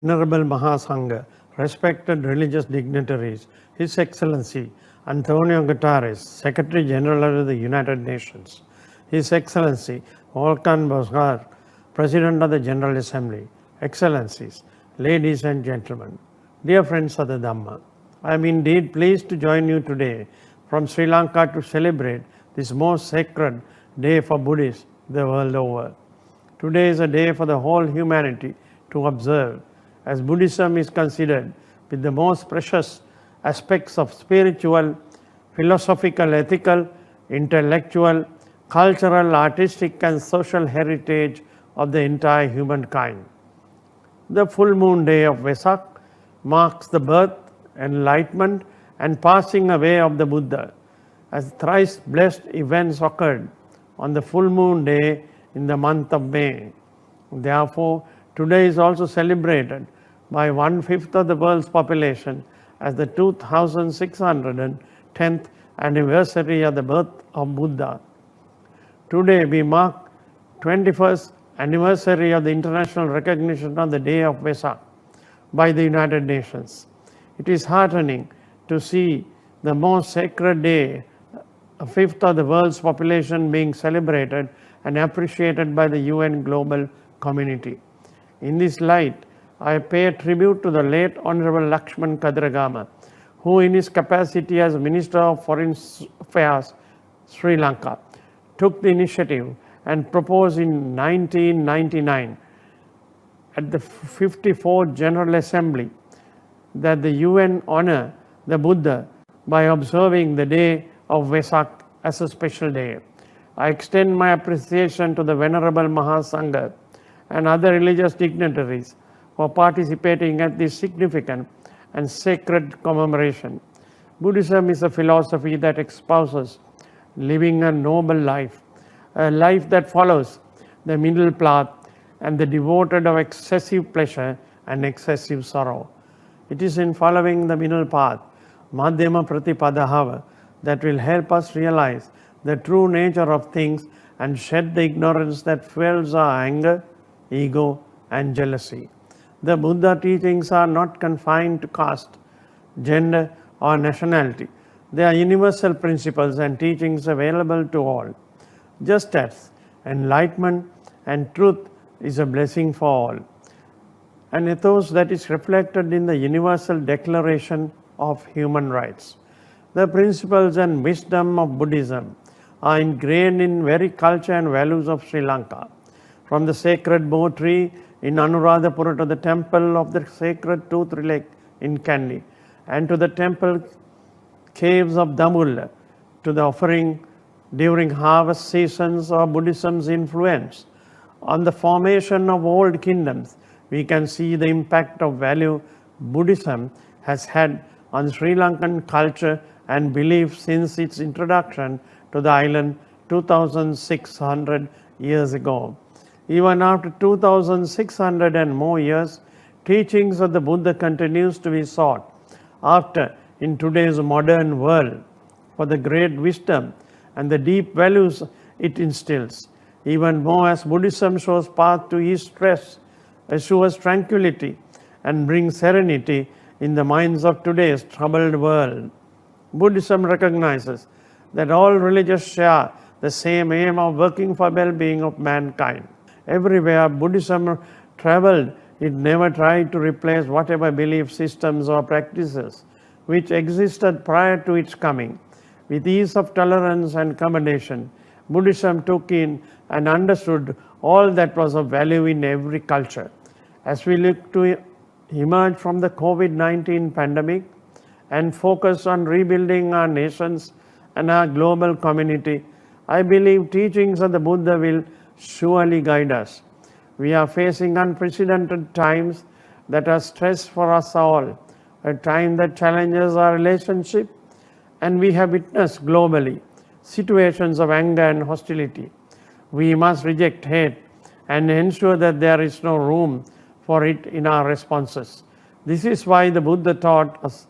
Venerable Mahasangha, respected religious dignitaries, His Excellency Antonio Guterres, Secretary General of the United Nations, His Excellency Volkan Bozkır, President of the General Assembly, Excellencies, ladies and gentlemen, dear friends of the Dhamma, I am indeed pleased to join you today from Sri Lanka to celebrate this most sacred day for Buddhists the world over. Today is a day for the whole humanity to observe, as Buddhism is considered with the most precious aspects of spiritual, philosophical, ethical, intellectual, cultural, artistic, and social heritage of the entire humankind. The full moon day of Vesak marks the birth, enlightenment, and passing away of the Buddha, as thrice blessed events occurred on the full moon day in the month of May. Therefore, today is also celebrated by 1/5 of the world's population as the 2610th anniversary of the birth of Buddha. Today we mark 21st anniversary of the international recognition of the day of Vesak by the United Nations. It is heartening to see the most sacred day, a fifth of the world's population, being celebrated and appreciated by the UN global community. In this light, I pay tribute to the late Honorable Lakshman Kadiragama, who in his capacity as Minister of Foreign Affairs, Sri Lanka, took the initiative and proposed in 1999 at the 54th General Assembly that the UN honor the Buddha by observing the day of Vesak as a special day. I extend my appreciation to the Venerable Mahasangha and other religious dignitaries for participating at this significant and sacred commemoration. Buddhism is a philosophy that espouses living a noble life, a life that follows the middle path and the devoted of excessive pleasure and excessive sorrow. It is in following the middle path, Madhyama Pratipadahava, that will help us realize the true nature of things and shed the ignorance that fuels our anger, ego, and jealousy. The Buddha teachings are not confined to caste, gender, or nationality. They are universal principles and teachings available to all. Just as enlightenment and truth is a blessing for all, an ethos that is reflected in the Universal Declaration of Human Rights. The principles and wisdom of Buddhism are ingrained in very culture and values of Sri Lanka. From the sacred Bo tree in Anuradhapura to the temple of the sacred Tooth Lake in Kandy, and to the temple caves of Dambulla, to the offering during harvest seasons of Buddhism's influence on the formation of old kingdoms, we can see the impact of value Buddhism has had on Sri Lankan culture and belief since its introduction to the island 2,600 years ago. Even after 2,600 and more years, teachings of the Buddha continues to be sought after in today's modern world for the great wisdom and the deep values it instills. Even more, as Buddhism shows path to ease stress, assures tranquility, and brings serenity in the minds of today's troubled world. Buddhism recognizes that all religions share the same aim of working for well-being of mankind. Everywhere Buddhism traveled, it never tried to replace whatever belief systems or practices which existed prior to its coming. With ease of tolerance and accommodation, Buddhism took in and understood all that was of value in every culture. As we look to emerge from the COVID-19 pandemic and focus on rebuilding our nations and our global community, I believe teachings of the Buddha will surely guide us. We are facing unprecedented times that are stress for us all, a time that challenges our relationship, and we have witnessed globally situations of anger and hostility. We must reject hate and ensure that there is no room for it in our responses. This is why the Buddha taught us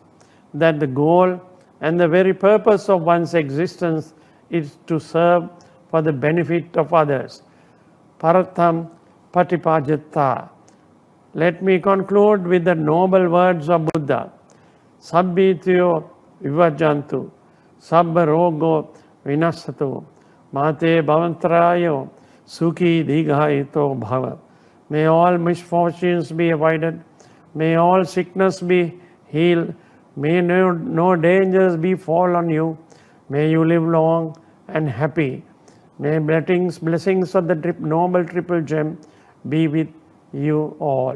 that the goal and the very purpose of one's existence is to serve for the benefit of others. Paratam Patipajata. Let me conclude with the noble words of Buddha. Sabbityo vivajantu, sabba rogo vinasatu, mate bhavantrayo, sukhi dighaito bhava. May all misfortunes be avoided. May all sickness be healed. May no dangers befall on you. May you live long and happy. May blessings of the noble triple gem be with you all.